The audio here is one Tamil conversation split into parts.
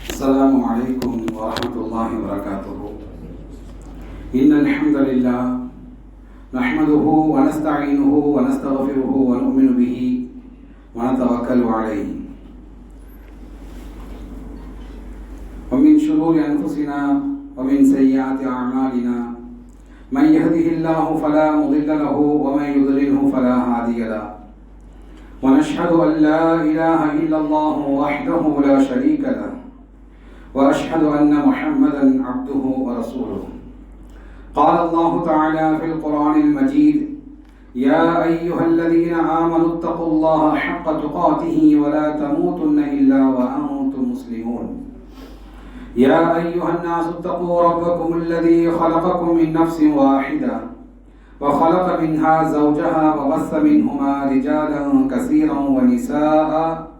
السلام عليكم ورحمة الله وبركاته. إن الحمد لله نحمده ونستعينه ونستغفره ونؤمن به ونتوكل عليه ومن شرور أنفسنا ومن سيئات أعمالنا من يهده الله فلا مضل له ومن يضلله فلا هادي له ونشهد أن لا إله إلا الله وحده لا شريك له وأشهد أن محمدا عبده ورسوله. قال الله تعالى في القرآن المجيد: يا أيها الذين آمنوا اتقوا الله حق تقاته ولا تموتن إلا وأنتم مسلمون. يا أيها الناس اتقوا ربكم الذي خلقكم من نفس واحدة وخلق منها زوجها وبث منهما رجالا كثيرا ونساء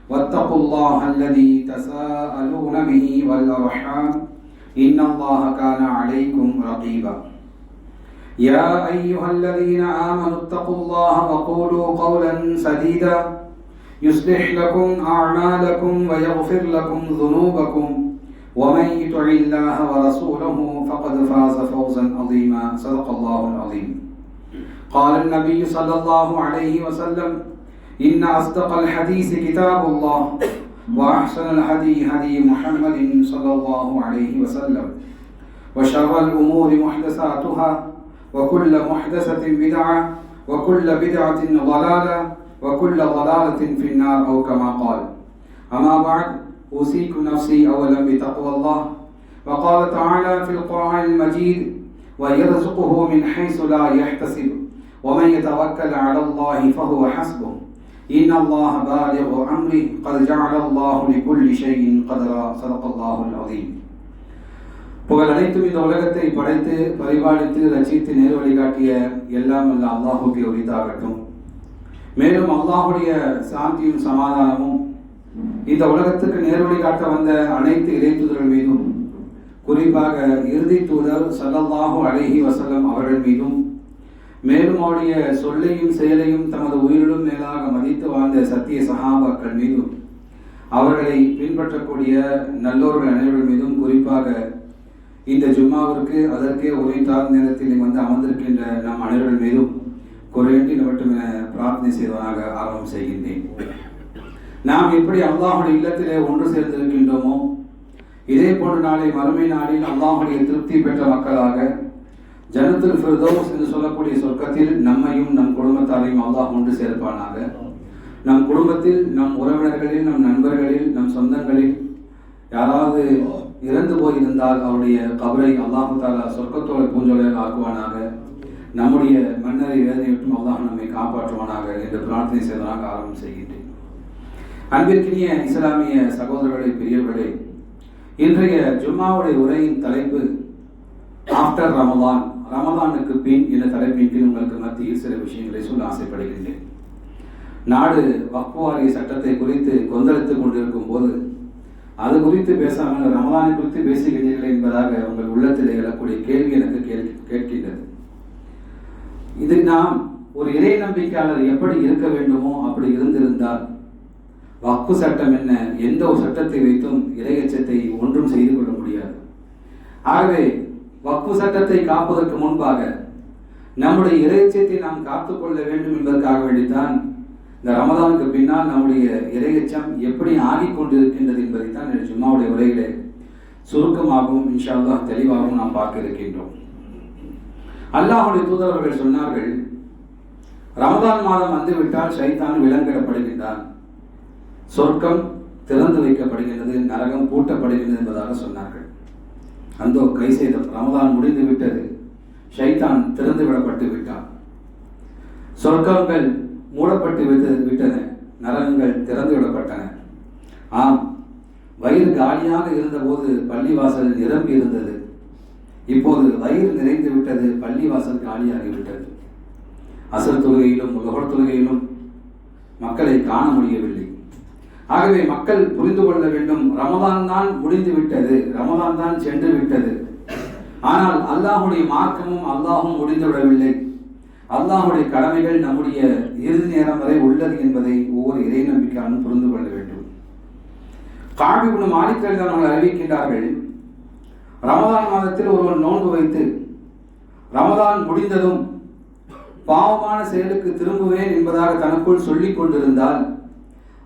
واتقوا الله الذي تساءلون به والأرحام إن الله كان عليكم رقيبا. يا أيها الذين آمنوا اتقوا الله وقولوا قولا سديدا يصلح لكم أعمالكم ويغفر لكم ذنوبكم ومن يطع الله ورسوله فقد فاز فوزا عظيما. صدق الله العظيم. قال النبي صلى الله عليه وسلم: إن أصدق الحديث كتاب الله وأحسن الهدي هدي محمد صلى الله عليه وسلم وشر الأمور محدثاتها وكل محدثة بدعة وكل بدعة ضلالة وكل ضلالة في النار أو كما قال. أما بعد، أوصيكم نفسي أولا بتقوى الله. وقال تعالى في القرآن المجيد: ويرزقه من حيث لا يحتسب ومن يتوكل على الله فهو حسبه إن الله بالغ أمره قد جعل الله لكل شيء قدرا. صدق الله العظيم. புகழ் அனைத்தும் இந்த உலகத்தை படைத்து பரிபாலித்து ரசித்து நேர் வழிகாட்டிய எல்லாம் அல்ல அல்லாஹுக்கு உரித்தாகட்டும். மேலும் அல்லாஹுடைய சாந்தியும் சமாதானமும் இந்த உலகத்துக்கு நேர்வழி காட்ட வந்த அனைத்து இறைத்தூதர்கள் மீதும், குறிப்பாக இறுதி தூதர் ஸல்லல்லாஹு அலைஹி வஸல்லம் அவர்கள் மீதும், மேலும் அவருடைய சொல்லையும் செயலையும் தமது உயிரிலும் மேலாக மதித்து வாழ்ந்த சத்திய சஹாபாக்கள் மீதும், அவர்களை பின்பற்றக்கூடிய நல்லோர்கள் அனைவர்கள் மீதும், குறிப்பாக இந்த ஜும்மாவிற்கு அதற்கே உரைத்தார் நேரத்தில் வந்து அமர்ந்திருக்கின்ற நம் அனைவர்கள் மீதும் குறையின்றி மட்டும் என பிரார்த்தனை செய்வதாக ஆரம்பம் செய்கின்றேன். நாம் எப்படி அல்லாஹுடைய இல்லத்திலே ஒன்று சேர்ந்திருக்கின்றோமோ, இதே போன்ற நாளை மறுமை நாளில் அல்லாஹுடைய திருப்தி பெற்ற மக்களாக ஜன்னத்துல் ஃபிர்தௌஸ் என்று சொல்லக்கூடிய சொர்க்கத்தில் நம்மையும் நம் குடும்பத்தாரையும் அல்லாஹ் ஒன்று சேர்ப்பானாக. நம் குடும்பத்தில், நம் உறவினர்களில், நம் நண்பர்களில், நம் சொந்தங்களில் யாராவது இறந்து போயிருந்தால் அவருடைய கபரை அல்லாஹு தாலா சொர்க்கத்தோட பூஞ்சோலை ஆக்குவானாக. நம்முடைய மன்னரை வேதனையிட்டும் அல்லாஹ் நம்மை காப்பாற்றுவானாக என்று பிரார்த்தனை செய்வதாக ஆரம்பம் செய்கின்றேன். அன்பிற்கினிய இஸ்லாமிய சகோதரர்களே, பெரியவர்களே, இன்றைய ஜும்மாவுடைய உரையின் தலைப்பு ஆஃப்டர் ரமதான், ரமதானுக்கு பின் என்ற தலைப்பின் கீழ் உங்களுக்கு மத்தியில் சில விஷயங்களை சொல்ல ஆசைப்படுகின்றேன். நாடு வக்ஃப் வாரிய சட்டத்தை குறித்து கொந்தளித்துக் கொண்டிருக்கும் போது அது குறித்து பேசாமல் ரமதானை குறித்து பேசுகிறீர்கள் என்பதாக உங்கள் உள்ளத்தில் எழக்கூடிய கேள்வி எனக்கு கேட்கின்றது. இது நாம் ஒரு இறை நம்பிக்கையாளர் எப்படி இருக்க வேண்டுமோ அப்படி இருந்திருந்தால் வக்ஃப் சட்டம் என்ன, எந்த ஒரு சட்டத்தை வைத்தும் இறையச்சத்தை ஒன்றும் செய்து கொள்ள முடியாது. ஆகவே வக்ஃப் சட்டத்தை காப்பதற்கு முன்பாக நம்முடைய இறையச்சத்தை நாம் காத்துக்கொள்ள வேண்டும் என்பதற்காக வேண்டித்தான் இந்த ரமதானுக்கு பின்னால் நம்முடைய இறையச்சம் எப்படி ஆகிக்கொண்டிருக்கின்றது என்பதைத்தான் ஜும்மாவுடைய உரையிலே சுருக்கமாகவும் இன்ஷா அல்லாஹ் தெளிவாகவும் நாம் பார்க்க இருக்கின்றோம். அல்லாஹுடைய தூதரவர்கள் சொன்னார்கள், ரமதான் மாதம் வந்துவிட்டால் ஷைத்தான் விலங்கிடப்படுகின்றான், சொர்க்கம் திறந்து வைக்கப்படுகின்றது, நரகம் பூட்டப்படுகின்றது என்பதாக சொன்னார்கள். அந்த கை செய்த ரமதான் முடிந்து விட்டது, ஷைத்தான் திறந்து விடப்பட்டு விட்டான், சொர்க்கங்கள் மூடப்பட்டு விட்டன, நரகங்கள் திறந்து விடப்பட்டன. ஆம், வயிறு காலியாக இருந்தபோது பள்ளிவாசல் நிரம்பி இருந்தது, இப்போது வயிறு நிறைந்து விட்டது, பள்ளிவாசல் காலியாகிவிட்டது. அசர் தொழுகையிலும் லுஹர் தொழுகையிலும் மக்களை காண முடியவில்லை. ஆகவே மக்கள் புரிந்து கொள்ள வேண்டும், ரமதான் தான் முடிந்து விட்டது, ரமதான் தான் சென்று விட்டது. ஆனால் அல்லாஹுடைய மார்க்கமும் அல்லாஹும் முடிந்துவிடவில்லை. அல்லாஹுடைய கடமைகள் நம்முடைய இறுதி நேரம் வரை உள்ளது என்பதை ஒவ்வொரு இறை நம்பிக்கையாளனும் புரிந்து கொள்ள வேண்டும். கஅப் இப்னு மாலிக் ரலியல்லாஹு அன்ஹு அறிவிக்கின்றார்கள், ரமதான் மாதத்தில் ஒருவன் நோன்பு வைத்து ரமதான் முடிந்ததும் பாவமான செயலுக்கு திரும்புவேன் என்பதாக தனக்குள் சொல்லிக் கொண்டிருந்தால்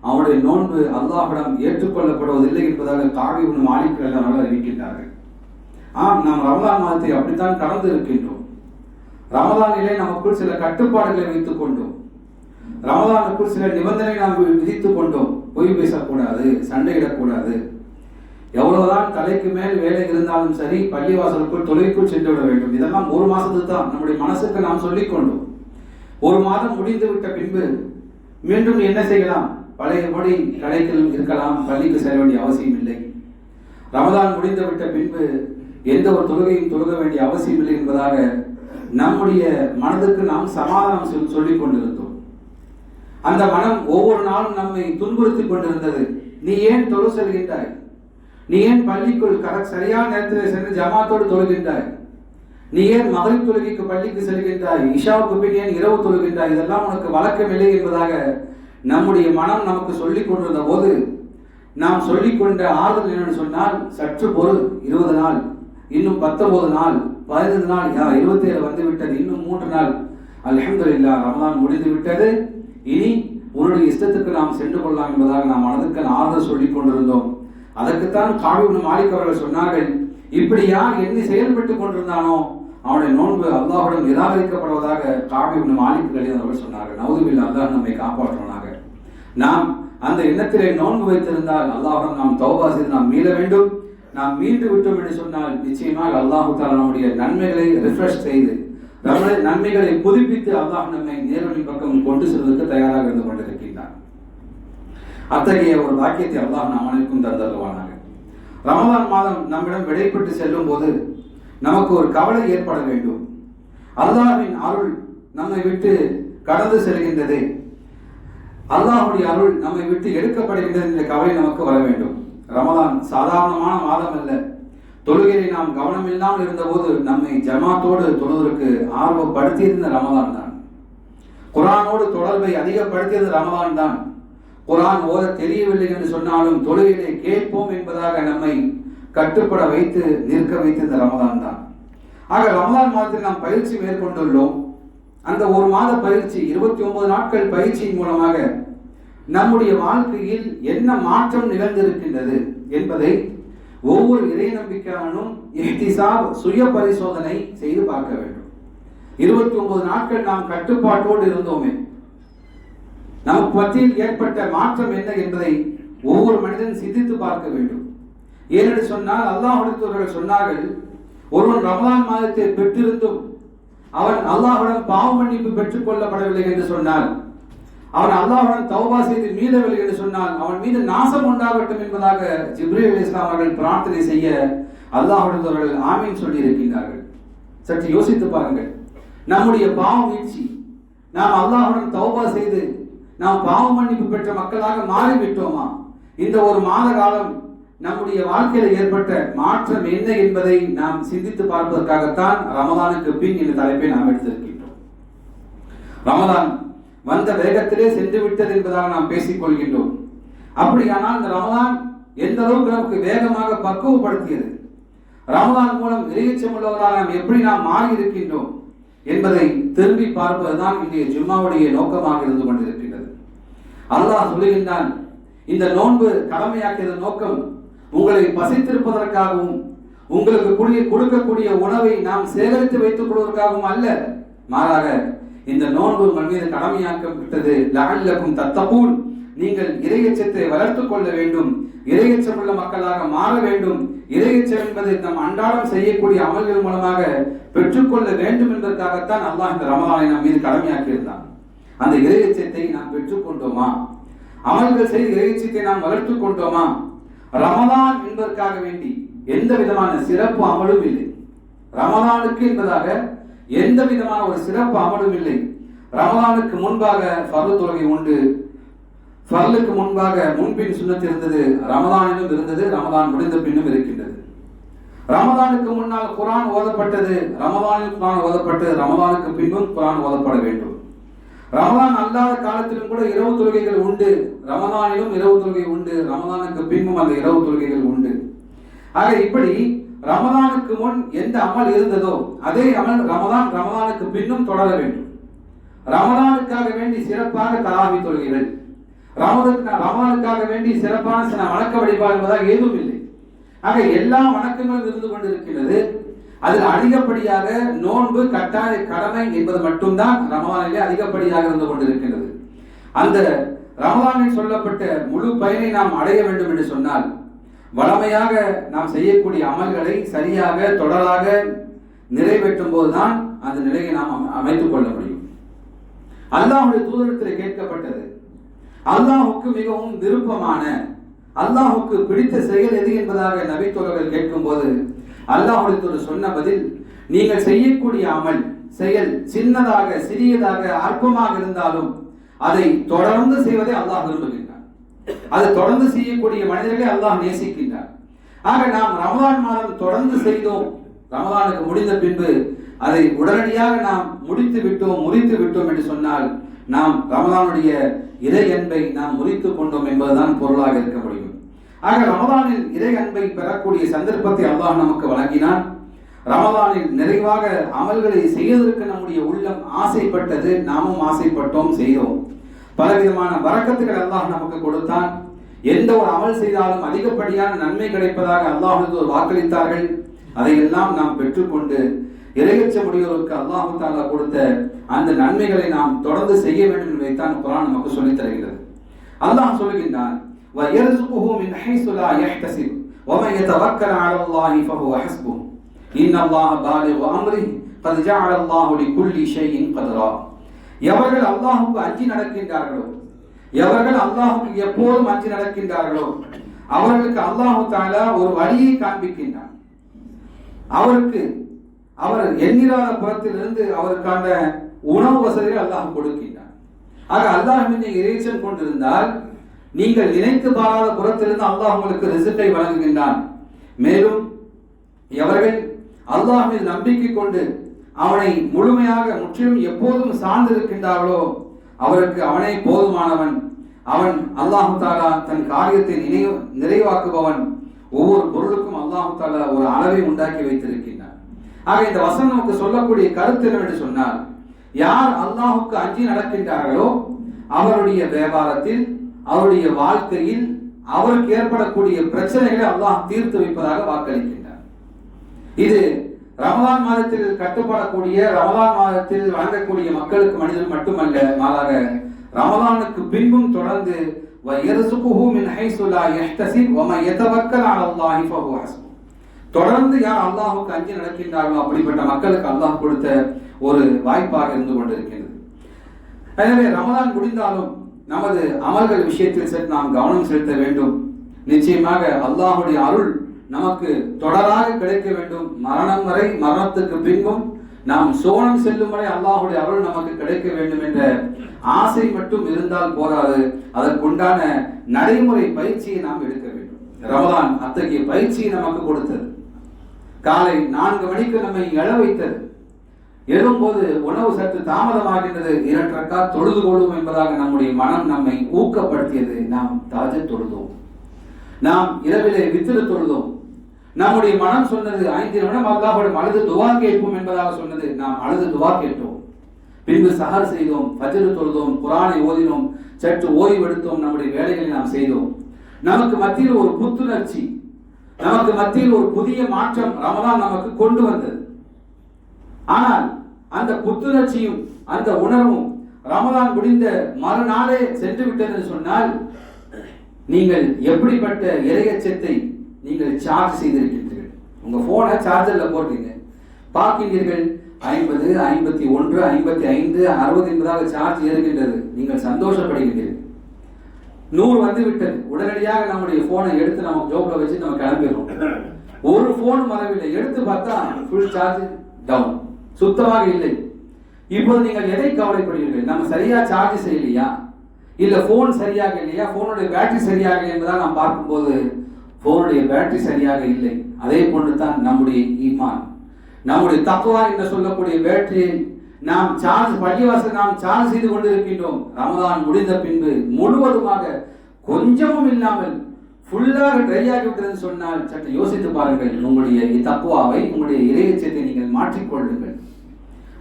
அவனுடைய நோன்பு அல்லாஹ்விடம் ஏற்றுக்கொள்ளப்படுவதில்லை என்பதாக கஅப் இப்னு மாலிக் ரலியல்லாஹு அன்ஹு அறிவிக்கின்றார்கள். நாம் ரமதான் மாதத்தை அப்படித்தான் கடந்து இருக்கின்றோம். ரமதானிலே நமக்குள் சில கட்டுப்பாடுகளை வைத்துக் கொண்டோம். ரமதானுக்குள் சில நிபந்தனை நாம் விதித்துக் கொண்டோம். பொய் பேசக்கூடாது, சண்டையிடக்கூடாது, எவ்வளவுதான் தலைக்கு மேல் வேலை இருந்தாலும் சரி பள்ளிவாசலுக்குள் தொலைக்குள் சென்று விட வேண்டும். இதெல்லாம் ஒரு மாசத்துக்கு தான் நம்முடைய மனசுக்கு நாம் சொல்லிக் கொண்டோம். ஒரு மாதம் முடிந்து விட்ட பின்பு மீண்டும் என்ன செய்யலாம்? பழையபடி கடைகள் இருக்கலாம், பள்ளிக்கு செல்ல வேண்டிய அவசியம் இல்லை. ரமதான் முடிந்து விட்ட பின்பு எந்த ஒரு தொழுகையும் தொழுக வேண்டிய அவசியம் இல்லை என்பதாக நம்முடைய மனதுக்கு நாம் சமாதானம் சொல்லிக் கொண்டிருந்தோம். அந்த மனம் ஒவ்வொரு நாளும் நம்மை துன்புறுத்திக் கொண்டிருந்தது. நீ ஏன் தொழு செல்கின்றாய்? நீ ஏன் பள்ளிக்குள் சரியான நேரத்தில் சென்று ஜமாத்தோடு தொழுகின்றாய்? நீ ஏன் மகரிப் தொழுகைக்கு பள்ளிக்கு செல்கின்றாய்? இஷாவுக்கு பின் ஏன் இரவு தொழுகின்றாய்? இதெல்லாம் உனக்கு வழக்கமில்லை என்பதாக நம்முடைய மனம் நமக்கு சொல்லிக் கொண்டிருந்த போது நாம் சொல்லிக்கொண்ட ஆறுதல் என்னன்னு சொன்னால், சற்று பொறு, 20 நாள், இன்னும் 19 நாள், 15 நாள், 27 வந்து விட்டது, இன்னும் 3 நாள், அல்ஹம்துலில்லாஹ் ரமதான் முடிந்து விட்டது, இனி உன்னுடைய இஷ்டத்துக்கு நாம் சென்று கொள்ளலாம் என்பதாக நாம் மனதுக்கு ஆறுதல் சொல்லிக் கொண்டிருந்தோம். அதற்குத்தான் கஅப் இப்னு மாலிக் அவர்கள் சொன்னார்கள், இப்படி யார் எண்ணி செயல்பட்டுக் கொண்டிருந்தானோ அவனுடைய நோன்பு அல்லாஹ்விடம் நிராகரிக்கப்படுவதாக கஅப் இப்னு மாலிக் ரலியல்லாஹு அன்ஹு சொன்னார்கள். நவுதுபில்லாஹ், அல்லாஹ் நம்மை காப்பாற்றுவானாக. நாம் அந்த எண்ணத்திலே நோன்பு வைத்திருந்தால் அல்லாஹ்விடம் நாம் தௌபா செய்து நாம் மீள வேண்டும். நாம் மீண்டு விட்டோம் என்று சொன்னால் நிச்சயமாக அல்லாஹ் தஆலா நம்முடைய நன்மைகளை ரிஃப்ரெஷ் செய்து நம்முடைய நன்மைகளை புதுப்பித்து அல்லாஹ் நம்மை நேர்வழியின் பக்கம் கொண்டு செல்வதற்கு தயாராக இருந்து கொண்டிருக்கின்றான். அத்தகைய ஒரு பாக்கியத்தை அல்லாஹ் நாம் அனைவருக்கும் தந்தருவானாக. ரமதான் மாதம் நம்மிடம் விடைபெற்று செல்லும் போது நமக்கு ஒரு கவலை ஏற்பட வேண்டும். அல்லாஹ்வின் அருள் நம்மை விட்டு கடந்து செல்கின்றது, அல்லாஹ்வுடைய அருள் நம்மை விட்டு எடுக்கப்படுகின்றது என்ற கவலை நமக்கு வர வேண்டும். ரமதான் சாதாரணமான மாதம் அல்ல. தொழுகையை நாம் கவனம் இல்லாமல் இருந்தபோது நம்மை ஜமாத்தோடு தொழுவதற்கு ஆர்வப்படுத்தியது ரமதான் தான். குர்ஆனோடு தொடர்பை அதிகப்படுத்தியது ரமதான் தான். குர்ஆன் ஓத தெரியவில்லை என்று சொன்னாலும் தொழுகையை கேட்போம் என்பதாக நம்மை கட்டுப்பட வைத்து நிற்க வைத்தது ரமதான் தான். ஆக ரமதான் மாதத்தில் நாம் பயிற்சி மேற்கொண்டுள்ளோம். அந்த ஒரு மாத பயிற்சி, 29 நாட்கள் பயிற்சியின் மூலமாக நம்முடைய வாழ்க்கையில் என்ன மாற்றம் நிகழ்ந்திருக்கின்றது என்பதை ஒவ்வொரு இறை நம்பிக்கையாளனும் இஹ்திசாப், சுய பரிசோதனை செய்து பார்க்க வேண்டும். 29 நாட்கள் நாம் கட்டுப்பாட்டோடு இருந்தோமே, நமக்கு மத்தியில் ஏற்பட்ட மாற்றம் என்ன என்பதை ஒவ்வொரு மனிதன் சிந்தித்து பார்க்க வேண்டும். ஏனென்று சொன்னால் அல்லாஹ்வுடைய சொன்னார்கள், ஒருவன் ரமலான் மாதத்தை பெற்றிருந்தும் அவன் அல்லாஹ்விடம் பாவ மன்னிப்பு பெற்றுக் கொள்ளப்படவில்லை என்று சொன்னால், அவன் அல்லாஹ்வுடன் தௌபா செய்து மீளவில்லை என்று சொன்னால் அவன் மீது நாசம் உண்டாகட்டும் என்பதாக ஜிப்ரீல் அலைஹிஸ்ஸலாம் அவர்கள் பிரார்த்தனை செய்ய அல்லாஹ்வுடைய ஆமீன் சொல்லி இருக்கின்றார்கள். சற்று யோசித்து பாருங்கள். நம்முடைய பாவ மீட்சி, நாம் அல்லாஹ்வுடன் தௌபா செய்து நாம் பாவ மன்னிப்பு பெற்ற மக்களாக மாறிவிட்டோமா? இந்த ஒரு மாத காலம் நம்முடைய வாழ்க்கையில ஏற்பட்ட மாற்றம் என்ன என்பதை நாம் சிந்தித்து பார்ப்பதற்காகத்தான் ரமதானுக்கு பின் என்ற தலைப்பை நாம் எடுத்திருக்கின்றோம். ரமதான் வந்த வேகத்திலே சென்று விட்டது என்பதாக நாம் பேசிக் கொள்கின்றோம். அப்படியானால் இந்த ரமதான் எந்த அளவுக்கு நமக்கு வேகமாக பக்குவப்படுத்தியது, ரமதான் மூலம் இறையச்சம் உள்ளவர்களாக நாம் எப்படி நாம் மாறி இருக்கின்றோம் என்பதை திரும்பி பார்ப்பதுதான் இன்றைய ஜும்மாவுடைய நோக்கமாக இருந்து கொண்டிருக்கின்றது. அல்லாஹ் சொல்லுகின்றான், இந்த நோன்பு கடமையாக்கியது நோக்கம் உங்களை பசித்திருப்பதற்காகவும் உங்களுக்கு கொடுக்கக்கூடிய உணவை நாம் சேகரித்து வைத்துக் கொள்வதற்காகவும் அல்ல, மாறாக இந்த நோன்பு உங்கள் மீது கடமையாக்கப்பட்டது லஅல்லக்கும் தத்தகூன், நீங்கள் இறையச்சத்தை வளர்த்துக் கொள்ள வேண்டும், இறையச்சம் உள்ள மக்களாக மாற வேண்டும். இறையச்சம் என்பது நம் அன்றாடம் செய்யக்கூடிய அமல்கள் மூலமாக பெற்றுக்கொள்ள வேண்டும் என்பதற்காகத்தான் அல்லாஹ் இந்த ரமலானை நம் மீது கடமையாக்கி இருந்தான். அந்த இறையச்சத்தை நாம் பெற்றுக்கொண்டோமா? அமல்கள் செய்து இறையச்சத்தை நாம் வளர்த்துக் கொண்டோமா? ரமலான் என்பதற்காக வேண்டி எந்த விதமான சிறப்பு அமலும் இல்லை. ரமலானுக்கு என்பதாக எந்த விதமான ஒரு சிறப்பு அமலும் இல்லை. ரமலானுக்கு முன்பாக ஃபர்து தொழுகை உண்டு, ஃபர்லுக்கு முன்பாக முன்பின் சுன்னத் இருந்தது, ரமலானிலும் இருந்தது, ரமலான் முடிந்த பின்னும் இருக்கின்றது. ரமலானுக்கு முன்னால் குர்ஆன் ஓதப்பட்டது, ரமலானில் குர்ஆன் ஓதப்பட்டது, ரமலானுக்கு பின்பும் குர்ஆன் ஓதப்பட வேண்டும். ரமலான் அல்லாத காலத்திலும் கூட இரவு தொழுகைகள் உண்டு. ரமலானிலும் இரவு தொழுகை உண்டு, ரமலானுக்கு பின்பும் அந்த இரவு தொழுகைகள் உண்டு. ஆக இப்படி ரமலானுக்கு முன் எந்த அமல் இருந்ததோ அதே அமல் ரமலானுக்கு பின்னும் தொடர வேண்டும். ரமலானுக்காக வேண்டி சிறப்பாக தராவி தொழுகைகள், ரமலானுக்காக வேண்டி சிறப்பான சில வணக்க வழிபாடு என்பதாக ஏதும் இல்லை. ஆக எல்லா வணக்கங்களும் இருந்து கொண்டிருக்கிறது. அதில் அதிகப்படியாக நோன்பு கட்டாய கடமை என்பது மட்டும்தான் ரமலானிலே அதிகப்படியாக இருந்து கொண்டிருக்கின்றது. அந்த ரமலானில் சொல்லப்பட்ட முழு பயனை நாம் அடைய வேண்டும் என்று சொன்னால் வளமையாக நாம் செய்யக்கூடிய அமல்களை சரியாக தொடராக நிறைவேற்றும் போதுதான் அந்த நிலையை நாம் அமைத்துக் கொள்ள முடியும். அல்லாஹ்வுடைய தூதரிடத்தில் கேட்கப்பட்டது, அல்லாஹ்வுக்கு மிகவும் விருப்பமான, அல்லாஹ்வுக்கு பிடித்த செயல் எது என்பதாக நபி தோழர்கள் கேட்கும் போது அல்லாஹ்வுடைய தூதர் சொன்ன பதில், நீங்கள் செய்யக்கூடிய அமல் செயல் சின்னதாக சிறியதாக அற்பமாக இருந்தாலும் அதை தொடர்ந்து செய்வதை அல்லாஹ் விரும்புகின்றார். அதை தொடர்ந்து செய்யக்கூடிய மனிதர்களை அல்லாஹ் நேசிக்கின்றார். ஆக நாம் ரமலான் மாதம் தொடர்ந்து செய்தோம், ரமலானுக்கு முடிந்த பின்பு அதை உடனடியாக நாம் முறித்து விட்டோம் என்று சொன்னால் நாம் ரமலானுடைய இறை அன்பை நாம் முறித்து கொண்டோம் என்பதுதான் பொருளாக இருக்க முடியும். ஆக ரமலானில் இறை அன்பை பெறக்கூடிய சந்தர்ப்பத்தை அல்லாஹ் நமக்கு வழங்கினான். ரமலானில் நிறைவாக அமல்களை செய்வதற்கு நம்முடைய உள்ளம் ஆசைப்பட்டது, நாமும் ஆசைப்பட்டோம், செய்தோம். பலவிதமான வரக்கத்துகள் அல்லாஹ் நமக்கு கொடுத்தான். எந்த ஒரு அமல் செய்தாலும் அதிகப்படியான நன்மை கிடைப்பதாக அல்லாஹ் வாக்களித்தார்கள். அதையெல்லாம் நாம் பெற்றுக்கொண்டு இறையச்சமுடையோருக்கு அல்லாஹ் தஆலா கொடுத்த அந்த நன்மைகளை நாம் தொடர்ந்து செய்ய வேண்டும் என்பதைத்தான் குர்ஆன் நமக்கு சொல்லித் தருகிறது. அல்லாஹ் சொல்கின்றான், وَيَرْزُقُهُ مِنْ حَيْثُ لَا يَحْتَسِبُ وَمَنْ يَتَوَكَّلْ عَلَى اللَّهِ فَهُوَ حَسْبُهُ إِنَّ اللَّهَ بَالِغُ أَمْرِهِ قَدْ جَعَلَ اللَّهُ لِكُلِّ شَيْءٍ قَدْرًا. எவர்கள் அல்லாஹ்வுக்கு அஞ்சி நடக்கின்றார்களோ, எவர்கள் அல்லாஹ்வுக்கு எப்போதும் அஞ்சி நடக்கின்றார்களோ அவர்களுக்கு அல்லாஹ் தஆலா ஒரு வழியை காண்பிக்கின்றார். அவர் எண்ணிராத புறத்திலிருந்து அவருக்கான உணவு வசதிகளை அல்லாஹ் கொடுக்கின்றார். ஆக அல்லாஹ் மீது இறைச்சம் கொண்டிருந்தால் நீங்கள் நினைத்து பாராத புறத்திலிருந்து அல்லாஹ் உங்களுக்கு ரிஸ்கை வழங்குகின்றான். மேலும் எவர்கள் அல்லாஹ் மீது நம்பிக்கை கொண்டு அவனை முழுமையாக முற்றிலும் எப்போதும் சார்ந்திருக்கின்றார்களோ அவருக்கு அவனே போதுமானவன். அவன் அல்லாஹ் தஆலா தன் காரியத்தை நிறைவாக்குபவன். ஒவ்வொரு பொருளுக்கும் அல்லாஹ் தஆலா ஒரு அளவை உண்டாக்கி வைத்திருக்கின்றான். ஆக இந்த வசனம் நமக்கு சொல்லக்கூடிய கருத்து என்னவென்று சொன்னால், யார் அல்லாஹ்வுக்கு அஞ்சி நடக்கின்றார்களோ அவருடைய வியாபாரத்தில், அவருடைய வாழ்க்கையில் அவருக்கு ஏற்படக்கூடிய பிரச்சனைகளை அல்லாஹ் தீர்த்து வைப்பதாக வாக்களிக்கின்றார். இது ரமலான் மாதத்தில் கட்டுப்படக்கூடிய, ரமலான் மாதத்தில் வழங்கக்கூடிய மக்களுக்கு மனிதர் மட்டுமல்ல, மாறாக ரமலானுக்கு பின்பும் தொடர்ந்து وَيَرْزُقُهُ مِنْ حَيْثُ لَا يَحْتَسِبُ وَمَنْ يَتَوَكَّلْ عَلَى اللَّهِ فَهُوَ حَسْبُهُ. தொடர்ந்து யார் அல்லாஹ்வுக்கு அஞ்சி நடக்கின்றார்களோ அப்படிப்பட்ட மக்களுக்கு அல்லாஹ் கொடுத்த ஒரு வாய்ப்பாக இருந்து கொண்டிருக்கிறது. எனவே ரமலான் முடிந்தாலும் நமது அமல்கள் விஷயத்தில் நாம் கவனம் செலுத்த வேண்டும். நிச்சயமாக அல்லாஹ்வுடைய அருள் நமக்கு தொடராக கிடைக்க வேண்டும். மரணம் வரை, மரணத்துக்கு பின்பும் நாம் சோனம் செல்லும் வரை அல்லாஹ்வுடைய அருள் நமக்கு கிடைக்க வேண்டும் என்ற ஆசை மட்டும் இருந்தால் போதாது, அதற்குண்டான நடைமுறை பயிற்சியை நாம் எடுக்க வேண்டும். ரமலான் அத்தகைய பயிற்சியை நமக்கு கொடுத்தது. காலை 4 மணிக்கு நம்மை எழ வைத்தது. எழும்போது உணவு சற்று தாமதமாகின்றது, 2 ரக்காத் தொழுது கொள்வோம் என்பதாக நம்முடைய மனம் நம்மை ஊக்கப்படுத்தியது. நாம் தஹஜ்ஜுத் தொழுதோம், நாம் இரவிலே வித்ர் தொழுதோம். நம்முடைய மனம் சொன்னது 5 நிமிடம் அல்லாஹ்விடம் அழுது துஆ கேட்போம் என்பதாக சொன்னது. நாம் அழுது துஆ கேட்டோம். பின்பு சஹர் செய்தோம், ஃபஜ்ர் தொழுதோம், குர்ஆனை ஓதினோம், சற்று ஓய்வு எடுத்தோம், நம்முடைய வேலைகளை நாம் செய்தோம். நமக்கு மத்தியில் ஒரு புத்துணர்ச்சி, நமக்கு மத்தியில் ஒரு புதிய மாற்றம் ரமலான் நமக்கு கொண்டு வந்தது. ஆனால் அந்த புத்துணர்ச்சியும் அந்த உணர்வும் ரமலான் முடிந்த மறுநாளே சென்று விட்டது என்று சொன்னால், நீங்கள் எப்படிப்பட்ட இறையச்சத்தை நீங்கள் சார்ஜ் செய்திருக்கின்றீர்கள். உங்க போனை சார்ஜர்ல போட்டீங்க, பார்க்கின்றீர்கள் 50, 51, 55, 60 என்பதாக சார்ஜ் ஏறுகின்றது. நீங்கள் சந்தோஷப்படுகின்றீர்கள். 100 வந்து விட்டது. உடனடியாக நம்முடைய போனை எடுத்து நம்ம ஜோப்ல வச்சு நம்ம கிளம்பிடுறோம். ஒரு போன் வரவில்லை, எடுத்து பார்த்தா ஃபுல் சார்ஜ் டவுன், சுத்தமாக இல்லை. இப்போது நீங்கள் எதை கவலைப்படுகிறீர்கள்? நம்ம சரியா சார்ஜ் செய்யலையா, இல்ல போன் சரியாக இல்லையா, போனுடைய பேட்டரி சரியாக இல்லை என்பதாக நாம் பார்க்கும்போது போனுடைய பேட்டரி சரியாக இல்லை. அதே போன்று தான் நம்முடைய ஈமான், நம்முடைய தக்வா என்று சொல்லக்கூடிய பேட்டரியை நாம் பள்ளிவாசல் நாம் சார்ஜ் செய்து கொண்டிருக்கின்றோம். ரமதான் முடிந்த பின்பு முழுவதுமாக கொஞ்சமும் இல்லாமல் ஃபுல்லாக ட்ரை ஆகிவிட்டது சொன்னால் சற்று யோசித்து பாருங்கள். உங்களுடைய தக்குவாவை, உங்களுடைய இறையச்சத்தை நீங்கள் மாற்றிக்கொள்ளுங்கள்,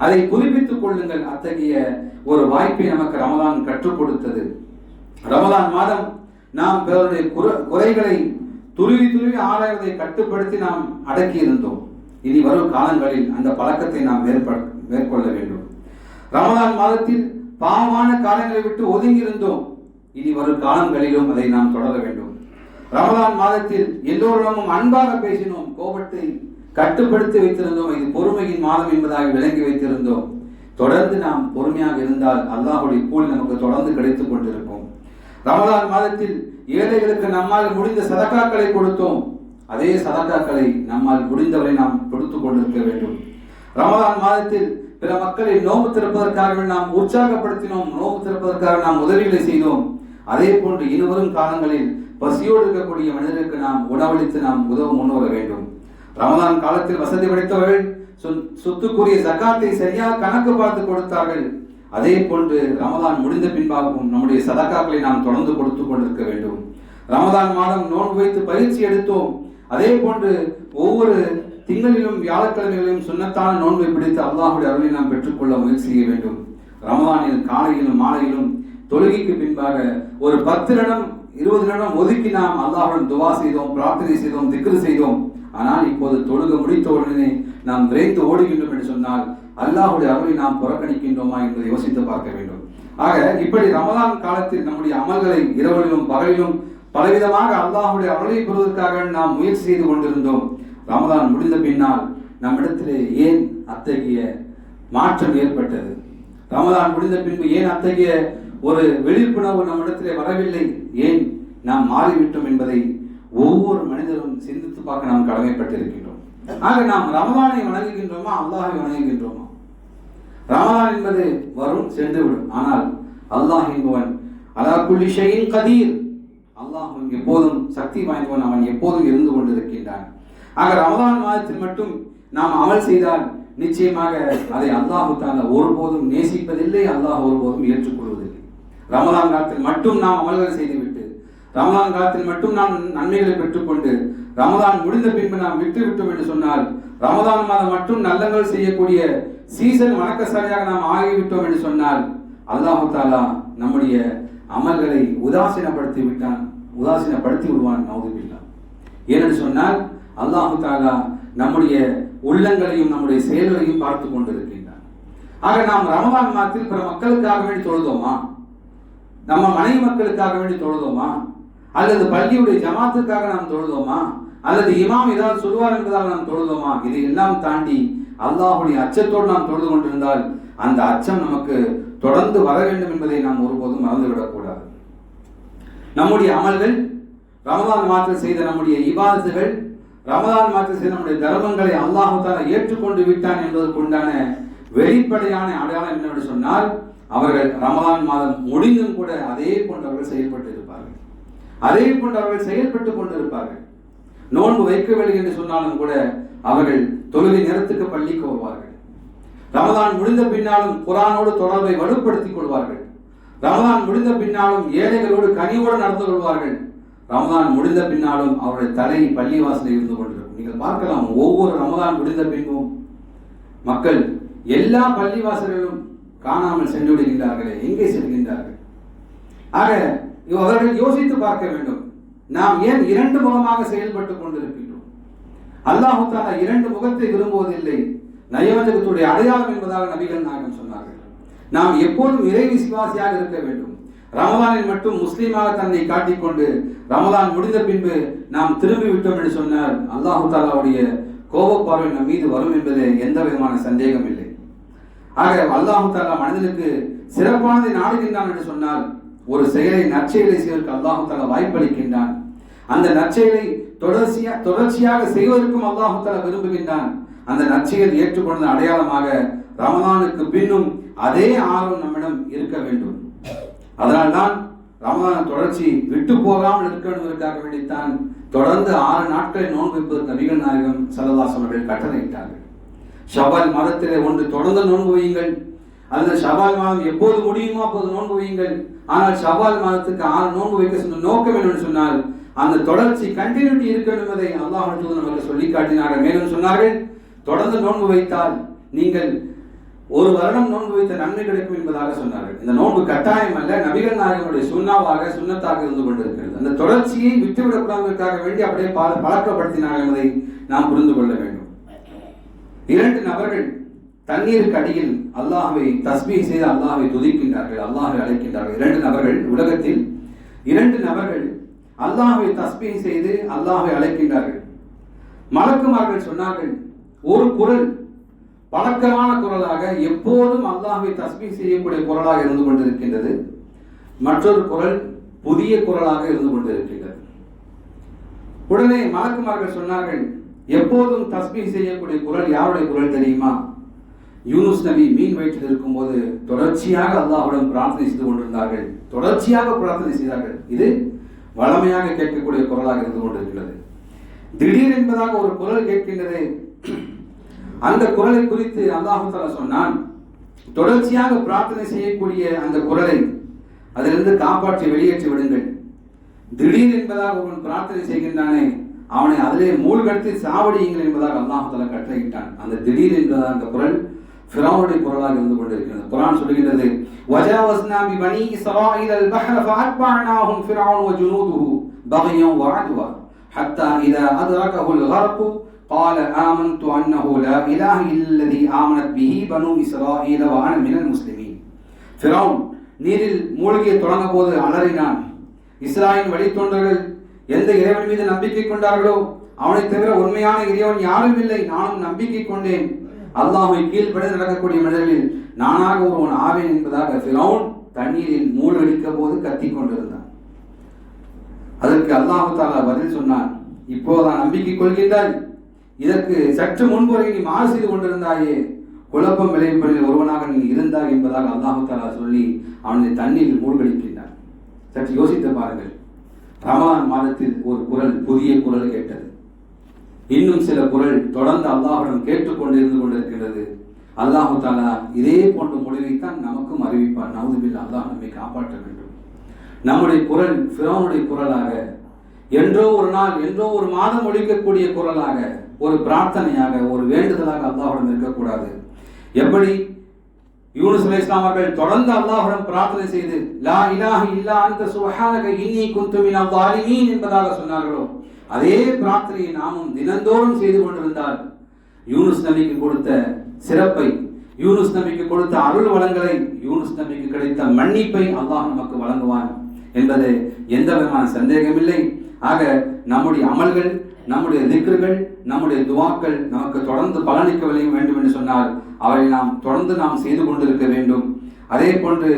அதை புதுப்பித்துக் கொள்ளுங்கள். அத்தகைய ஒரு வாய்ப்பை நமக்கு ரமதான் கற்றுக் கொடுத்தது. ரமதான் மாதம் நாம் பிறருடைய குறைகளை துருவி ஆராய்வதை கட்டுப்படுத்தி நாம் அடக்கி இருந்தோம். இனி வரும் காலங்களில் அந்த பழக்கத்தை நாம் மேற்கொள்ள வேண்டும். ரமதான் மாதத்தில் பாவமான காலங்களை விட்டு ஒதுங்கி இருந்தோம். இனி வரும் காலங்களிலும் அதை நாம் தொடர வேண்டும். ரமதான் மாதத்தில் எல்லோரிடமும் அன்பாக பேசினோம், கோபத்தை கட்டுப்படுத்தி வைத்திருந்தோம். இது பொறுமையின் மாதம் என்பதாக விளங்கி வைத்திருந்தோம். தொடர்ந்து நாம் பொறுமையாக இருந்தால் அல்லாஹ்வுடைய கூலி நமக்கு தொடர்ந்து கிடைத்துக் கொண்டிருக்கும். ரமதான் மாதத்தில் ஏழைகளுக்கு நம்மால் முடிந்த சதக்காக்களை கொடுத்தோம். அதே சதக்காக்களை நம்மால் முடிந்தவரை நாம் கொடுத்துக் கொண்டிருக்க வேண்டும். ரமதான் மாதத்தில் பிற மக்களை நோன்பு திறப்பதற்காக நாம் உற்சாகப்படுத்தினோம், நோன்பு திறப்பதற்காக நாம் உதவிகளை செய்தோம். அதே போன்று இனிவரும் காலங்களில் பசியோடு இருக்கக்கூடிய மனிதருக்கு நாம் உணவளித்து நாம் உதவ முன்வர வேண்டும். ரமதான் காலத்தில் வசதி படைத்தவர்கள் சொத்துக்குரிய ஜக்காத்தை சரியாக கணக்கு பார்த்து கொடுத்தார்கள். அதே போன்று ரமதான் முடிந்த பின்பாகவும் நம்முடைய சதக்காக்களை நாம் தொடர்ந்து கொடுத்துக் கொண்டிருக்க வேண்டும். ரமதான் மாதம் நோன்பு வைத்து பயிற்சி எடுத்தோம். அதே போன்று ஒவ்வொரு திங்களிலும் வியாழக்கிழமைகளிலும் சுன்னத்தான நோன்பை பிடித்து அல்லாஹ்வுடைய அருளை நாம் பெற்றுக்கொள்ள முயற்சி செய்ய வேண்டும். ரமதானில் காலையிலும் மாலையிலும் தொழுகைக்கு பின்பாக ஒரு 10 நிமிடம் 20 நிமிடம் ஒதுக்கி நாம் அல்லாஹ்வுடன் துவா செய்தோம், பிரார்த்தனை செய்தோம், திக்ரு செய்தோம். ஆனால் இப்போது தொழுக முடித்த உடனே நாம் விரைந்து ஓடுகின்றோம் என்று சொன்னால் அல்லாஹ்வுடைய அருளை நாம் புறக்கணிக்கின்றோமா என்பதை யோசித்து பார்க்க வேண்டும். ஆக இப்படி ரமதான் காலத்தில் நம்முடைய அமல்களை இரவிலும் பகலிலும் பலவிதமாக அல்லாஹ்வுடைய அருளை பெறுவதற்காக நாம் முயற்சி செய்து கொண்டிருந்தோம். ரமதான் முடிந்த பின்னால் நம்மிடத்திலே ஏன் அத்தகைய மாற்றம் ஏற்பட்டது? ரமதான் முடிந்த பின்பு ஏன் அத்தகைய ஒரு விழிப்புணர்வு நம்மிடத்திலே வரவில்லை? ஏன் நாம் மாறிவிட்டோம் என்பதை ஒவ்வொரு மனிதரும் சிந்தித்து பார்க்க நாம் கடமைப்பட்டிருக்கின்றோம். ஆக நாம் ரமதானை வணங்குகின்றோமா, அல்லாஹை வணங்குகின்றோமா? ரமதான் என்பது வரும், சென்றுவிடும். ஆனால் அல்லாஹ் என்பவன் அலா குல்லி ஷைஇன் கதீர், அல்லாஹ் எப்போதும் சக்தி வாய்ந்தவன், அவன் எப்போதும் இருந்து கொண்டிருக்கின்றான். ஆக ரமதான் மாதத்தில் மட்டும் நாம் அமல் செய்தால் நிச்சயமாக அதை அல்லாஹ் தஆலா ஒருபோதும் நேசிப்பதில்லை, அல்லாஹ் ஒருபோதும் ஏற்றுக்கொள்வதில்லை. ரமதான் காலத்தில் மட்டும் நாம் அமல்கள் செய்துவிட்டு, ரமதான் காலத்தில் மட்டும் நாம் நன்மைகளை பெற்றுக்கொண்டு ரமதான் முடிந்த பின்பு நாம் விட்டுவிட்டோம் என்று சொன்னால், ரமதான் மாதம் மட்டும் நல்லங்கள் செய்யக்கூடிய சீசன் வணக்கசாலியாக நாம் ஆகிவிட்டோம் என்று சொன்னால் அல்லாஹ் தஆலா நம்முடைய அமல்களை உதாசீனப்படுத்தி விடுவான். நவுதுபில்லா. ஏனென்று சொன்னால் அல்லாஹ் தஆலா நம்முடைய உள்ளங்களையும் நம்முடைய செயல்களையும் பார்த்து கொண்டிருக்கின்றான். ஆக நாம் ரமதான் மாதத்தில் பிற மக்களுக்காக வேண்டி தொழுதோமா? நம்ம மனைவி மக்களுக்காக வேண்டி தொழுதோமா? அல்லது பள்ளியுடைய ஜமாத்துக்காக நாம் தொழுதோமா? அல்லது இமாம் ஏதாவது சொல்வார் என்பதாக நாம் தொழுதோமா? இதை எல்லாம் தாண்டி அல்லாஹ்வுடைய அச்சத்தோடு நாம் தொழுது கொண்டிருந்தால் அந்த அச்சம் நமக்கு தொடர்ந்து வர வேண்டும் என்பதை நாம் ஒருபோதும் மறந்துவிடக் கூடாது. நம்முடைய அமல்கள், ரமதான் மாதத்தில் செய்த நம்முடைய இபாதத்துகள், ரமதான் மாதத்தில் செய்த நம்முடைய தர்மங்களை அல்லாஹ் தஆலா ஏற்றுக்கொண்டு விட்டான் என்பதற்கு உண்டான வெளிப்படையான அடையாளம் என்னவென்று சொன்னால், அவர்கள் ரமதான் மாதம் முடிந்தும் கூட அதே போன்று அவர்கள் செயல்பட்டு இருப்பார்கள், அதே போன்று அவர்கள் செயல்பட்டுக் கொண்டிருப்பார்கள். நோன்பு வைக்கவில்லை என்று சொன்னாலும் கூட அவர்கள் தொழுகை நேரத்துக்கு பள்ளிக்கு வருவார்கள். ரமதான் முடிந்த பின்னாலும் குர்ஆனோடு தொடர்பை வலுப்படுத்திக் கொள்வார்கள். ரமதான் முடிந்த பின்னாலும் ஏழைகளோடு கனிவோடு நடந்து கொள்வார்கள். ரமதான் முடிந்த பின்னாலும் அவருடைய தலை பள்ளிவாசலில் இருந்து கொண்டிருக்கும். நீங்கள் பார்க்கலாம், ஒவ்வொரு ரமதான் முடிந்த பின்பும் மக்கள் எல்லா பள்ளிவாசல்களும் காணாமல் சென்று விடுகின்றார்களே, எங்கே செல்கின்றார்கள்? ஆக அவர்கள் யோசித்து பார்க்க வேண்டும், நாம் ஏன் 2 முகமாக செயல்பட்டுக் கொண்டிருக்கின்றோம்? அல்லாஹ் தஆலா 2 முகத்தை விரும்புவதில்லை. நயவஞ்சகத்துடைய அடையாளம் என்பதாக நபிகள் நாயகம் சொன்னார்கள். நாம் எப்போதும் இறை விசுவாசியாக இருக்க வேண்டும். ரமதானில் மட்டும் முஸ்லீமாக தன்னை காட்டிக்கொண்டு ரமதான் முடிந்த பின்பு நாம் திரும்பி விட்டோம் என்று சொன்னால் அல்லாஹ் தஆலாவுடைய கோபப்பார்வை நம் மீது வரும் என்பதில் எந்த விதமான சந்தேகம் இல்லை. ஆக அல்லாஹ் தஆலா மனிதனுக்கு சிறப்பானதை நாடுகின்றான் என்று சொன்னால் ஒரு செயலை, நற்செயலை செய்வதற்கு அல்லாஹ் தஆலா வாய்ப்பளிக்கின்றான். அந்த நற்செயலை தொடர்ச்சியாக செய்வதற்கும் அல்லாஹ் தஆலா விரும்புகின்றான். அந்த நற்செயல் ஏற்றுக்கொண்ட அடையாளமாக ரமதானுக்கு பின்னும் அதே ஆர்வம் நம்மிடம் இருக்க வேண்டும். அதனால்தான் ரமதான தொடர்ச்சி விட்டு போகாமல் இருக்கிறதற்காக வேண்டித்தான் தொடர்ந்து 6 நாட்களை நோன்பு வைப்பதற்கு நபிகள் நாயகம் ஸல்லல்லாஹு அலைஹி வஸல்லம் கட்டளையிட்டார்கள். ஷவ்வால் மாதத்திலே ஒன்று தொடர்ந்து நோன்பு வையுங்கள், அந்த ஷவ்வால் மாதம் எப்போது முடியுமோ அப்போது நோன்பு வையுங்கள். ஆனால் ஷவ்வால் மாதத்துக்கு 6 நோன்பு வைக்க சொன்ன நோக்கம் என்னன்னு சொன்னால் அந்த தொடர்ச்சி கண்டினியூட்டி இருக்கணும் என்பதை அல்லாஹ் நமக்கு சொல்லி காட்டினார்கள். மேலும் சொன்னார்கள், தொடர்ந்து நோன்பு வைத்தால் நீங்கள் 1 வருடம் நோன்பு வைத்த நன்மை கிடைக்கும் என்பதாக சொன்னார்கள். இந்த நோன்பு கட்டாயம் அல்ல, நபிகள் நாயகமுடைய சுன்னத்தாக இருந்து கொண்டிருக்கிறது. அந்த தொடர்ச்சியை விட்டுவிடக்கூடாதற்காக வேண்டி அப்படியே பழக்கப்படுத்தினார்கள் என்பதை நாம் புரிந்து கொள்ள வேண்டும். 2 நபர்கள் தண்ணீருக்கு அடியில் அல்லாஹ்வை தஸ்பீஹ் செய்து அல்லாஹ்வை துதிக்கின்றார்கள், அல்லாஹ்வை அழைக்கின்றார்கள். 2 நபர்கள், உலகத்தில் 2 நபர்கள் அல்லாஹ்வை தஸ்பீஹ் செய்து அல்லாஹ்வை அழைக்கின்றார்கள். மலக்குமார்கள் சொன்னார்கள், ஒரு குரல் பழக்கமான குரலாக எப்போதும் அல்லாஹ்வை தஸ்பீஹ் செய்யக்கூடிய குரலாக இருந்து கொண்டிருக்கின்றது, மற்றொரு குரல் புதிய குரலாக இருந்து கொண்டிருக்கின்றது. உடனே மலக்குமார்கள் சொன்னார்கள், எப்போதும் தஸ்பீஹ் செய்யக்கூடிய குரல் யாருடைய குரல் தெரியுமா? யூனுஸ் நபி மீன் வயிற்றில் இருக்கும் போது தொடர்ச்சியாக அல்லாஹ்விடம் பிரார்த்தனை செய்து கொண்டிருந்தார்கள், தொடர்ச்சியாக பிரார்த்தனை செய்தார்கள். இது வளமையாக கேட்கக்கூடிய குரலாக இருந்து கொண்டிருக்கிறது. திடீர் என்பதாக ஒரு குரல் கேட்கின்றது. அந்த குரலை குறித்து அல்லாஹ் தஆலா சொன்னான், தொடர்ச்சியாக பிரார்த்தனை செய்யக்கூடிய அந்த குரலை அதிலிருந்து காப்பாற்றி வெளியேற்றி விடுங்கள். திடீர் என்பதாக ஒருவன் பிரார்த்தனை செய்கின்றானே, அவனை அதிலே மூழ்கடித்து சாவடியுங்கள் என்பதாக அல்லாஹ் தஆலா கட்டளையிட்டான். அந்த திடீர் என்பதாக அந்த குரல் ஃபிரௌனுடைய குரலாக இருந்து கொண்டிருக்கிறது. குர்ஆன் சொல்கிறது, வஜாவஸ்னா பிபனி இஸ்ராயீல் அல்-பஹ்ர ஃபஅத்பஅனாஹும் ஃபிரௌன் வஜுனூதுஹு பக்யன் வஅத்வா ஹத்தா இதா அத்ரகஹு அல்-கர்க் قال آمنت أنه لا إله إلا الذي آمنت به بنو إسرائيل وأنا من المسلمين. ஃபிரௌன் நீரில் மூழ்கிய தொடங்க போது அலறினான். இஸ்ராயேல் வழித்தோன்றர்கள் எந்த இறைவன் மீது நம்பிக்கை கொண்டார்களோ அவனை தவிர உண்மையான இறைவன் யாரும் இல்லை, நானும் நம்பிக்கை கொண்டேன், அல்லாஹ்வை கீழ்ப்படிந்து நடக்கக்கூடிய மனிதர்களில் நானாக ஒருவன் ஆவேன் என்பதாக ஃபிரௌன் தண்ணீரில் மூழ்கடிக்க போது கத்திக் கொண்டிருந்தான். அதற்கு அல்லாஹ் தஆலா பதில் சொன்னான், இப்போதான் நம்பிக்கை கொள்கின்றாய், இதற்கு சற்று முன்புரை நீ மாறு செய்து கொண்டிருந்தாயே, குழப்பம் விளைவிப்பதில் ஒருவனாக நீ இருந்தாய் என்பதாக அல்லாஹ் தஆலா சொல்லி அவனை தண்ணீரில் மூழ்கடிக்கின்றான். சற்று யோசித்து பாருங்கள். ரமலான் மாதத்தில் ஒரு குரல், புதிய குரல் கேட்டது. இன்னும் சில குரல் தொடர்ந்து அல்லாஹ்விடம் கேட்டுக்கொண்டு இருந்து கொண்டிருக்கிறது. அல்லாஹ் தஆலா இதே போன்ற முடிவைத்தான் நமக்கும் அறிவிப்பார். நவுதுபில்லாஹ், அல்லாஹ் நம்மை காப்பாற்ற வேண்டும். நம்முடைய குரல் ஃபிரௌனுடைய குரலாக, என்றோ ஒரு நாள், என்றோ ஒரு மாதம் ஒலிக்கக்கூடிய குரலாக, ஒரு பிரார்த்தனையாக, ஒரு வேண்டுதலாக அல்லாஹ்விடம் இருக்கக்கூடாது. எப்படி யூனுஸ் அலைஹிஸ்ஸலாம் அவர்கள் தொடர்ந்து அல்லாஹ்விடம் பிரார்த்தனை செய்து லா இலாஹ இல்லா அன்த சுப்ஹானக இன்னி குன்து மினல் ஸாலிமீன் என்பதாக சொன்னார்களோ, அதே பிரார்த்தனையை நாமும் தினந்தோறும் செய்து கொண்டிருந்தால் யூனுஸ் நபிக்கு கொடுத்த சிறப்பை, யூனுஸ் நபிக்கு கொடுத்த அருள் வளங்களை, யூனுஸ் நபிக்கு கிடைத்த மன்னிப்பை அல்லாஹ் நமக்கு வழங்குவான் என்பது எந்த விதமான சந்தேகமில்லை. ஆக நம்முடைய அமல்கள், நம்முடைய திக்ர்கள், நம்முடைய துவாக்கள் நமக்கு தொடர்ந்து பலனிக்க வேண்டும் என்று சொன்னால் அவரை நாம் தொடர்ந்து செய்து கொண்டிருக்க வேண்டும். அதே போன்று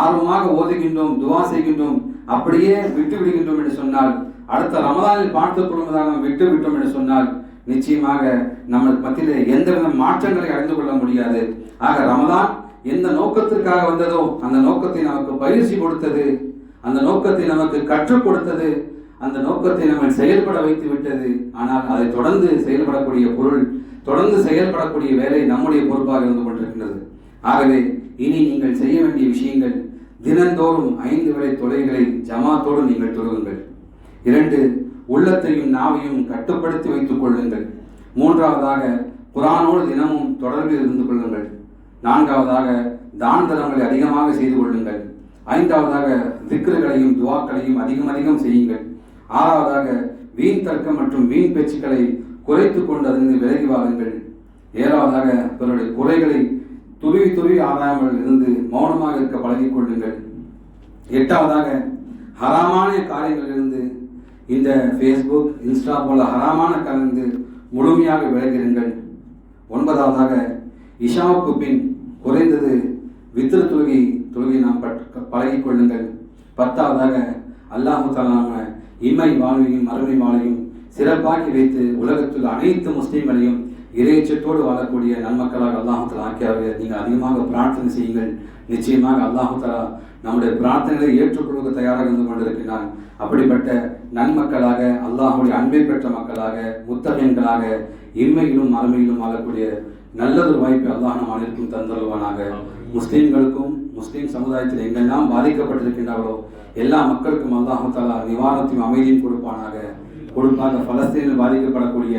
ஆர்வமாக ஓதுகின்றோம், துவா செய்கின்றோம், அப்படியே விட்டு விடுகின்றோம் என்று சொன்னால், அடுத்த ரமலானில் பார்த்துக் கொள்வதாக நாம் விட்டு விட்டோம் என்று சொன்னால் நிச்சயமாக நம்ம மத்தியிலே எந்தவித மாற்றங்களை அடைந்து கொள்ள முடியாது. ஆக ரமலான் எந்த நோக்கத்திற்காக வந்ததோ அந்த நோக்கத்தை நமக்கு பயிற்சி கொடுத்தது, அந்த நோக்கத்தை நமக்கு கற்றுக் கொடுத்தது, அந்த நோக்கத்தை நம்ம செயல்பட வைத்து விட்டது. ஆனால் அதை தொடர்ந்து செயல்படக்கூடிய பொருள், தொடர்ந்து செயல்படக்கூடிய வேலை நம்முடைய பொறுப்பாக இருந்து கொண்டிருக்கின்றது. ஆகவே இனி நீங்கள் செய்ய வேண்டிய விஷயங்கள், தினந்தோறும் 5 வேளை தொழுகைகளை ஜமாத்தோடு நீங்கள் தொழுகுங்கள். 2, உள்ளத்தையும் நாவையும் கட்டுப்படுத்தி வைத்துக் கொள்ளுங்கள். 3வதாக குர்ஆனோடு தினமும் தொடர்பில் இருந்து கொள்ளுங்கள். 4வதாக தான தர்மங்களை அதிகமாக செய்து கொள்ளுங்கள். 5வதாக திக்ருகளையும் துவாக்களையும் அதிகம் செய்யுங்கள். 6வதாக வீண் தர்க்கம் மற்றும் வீண் பேச்சுக்களை குறைத்துக் கொண்டு அதிலிருந்து விலகி வாருங்கள். 7வதாக பிறருடைய குறைகளை துருவி ஆராயாமல் இருந்து மௌனமாக இருக்க பழகிக் கொள்ளுங்கள். 8வதாக ஹராமான காரியங்களிலிருந்து, இந்த ஃபேஸ்புக், இன்ஸ்டா போல ஹராமான காரியங்கள் முழுமையாக விலகிருங்கள். 9வதாக இஷாவுக்கு பின் குறைந்தது வித்ரு தொழுகை நாம் பழகிக் கொள்ளுங்கள். 10வதாக அல்லாஹ் தஆலா இம்மை வாழ்வையும் மறுமை வாழ்வையும் சிறப்பாக்கி வைத்து உலகத்தில் அனைத்து முஸ்லீம்களையும் இறைச்சத்தோடு வாழக்கூடிய நன்மக்களாக அல்லாஹ் தஆலா ஆக்கியவரை நீங்கள் அதிகமாக பிரார்த்தனை செய்யுங்கள். நிச்சயமாக அல்லாஹ் தஆலா நம்முடைய பிரார்த்தனைகளை ஏற்றுக்கொள்வதற்கு தயாராக இருந்து கொண்டிருக்கிறான். அப்படிப்பட்ட நன்மக்களாக, அல்லாஹ்வுடைய அன்பை பெற்ற மக்களாக, முத்தகீன்களாக, இம்மையிலும் மறுமையிலும் வாழக்கூடிய நல்லதொரு வாய்ப்பை அல்லாஹ் நம் அனைவருக்கும் தந்தருவானாக. முஸ்லீம்களுக்கும் முஸ்லீம் சமுதாயத்தில் எங்கெல்லாம் பாதிக்கப்பட்டிருக்கின்றார்களோ எல்லா மக்களுக்கும் அல்லாஹ் தஆலா நிவாரணத்தையும் அமைதியும் கொடுப்பானாக. பலஸ்தீனில் பாதிக்கப்படக்கூடிய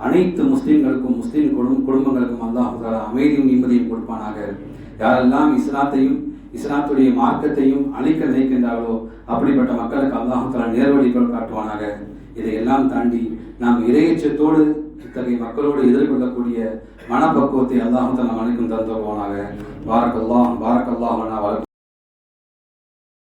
அனைத்து முஸ்லீம்களுக்கும் முஸ்லீம் குடும்பங்களுக்கும் அல்லாஹ் தஆலா அமைதியும் நிம்மதியும் கொடுப்பானாக. யாரெல்லாம் இஸ்லாத்தையும் இஸ்லாத்துடைய மார்க்கத்தையும் அழிக்க நினைக்கின்றார்களோ அப்படிப்பட்ட மக்களுக்கு அல்லாஹ் தஆலா நேர்வழிகள் காட்டுவானாக. இதையெல்லாம் தாண்டி நாம் இறையச்சத்தோடு இத்தகைய மக்களோடு எதிர்கொள்ளக்கூடிய மனப்பக்குவத்தை அல்லாஹ் தஆலா அனைக்கும் தந்தருவானாக. பாரக்கல்லாஹ்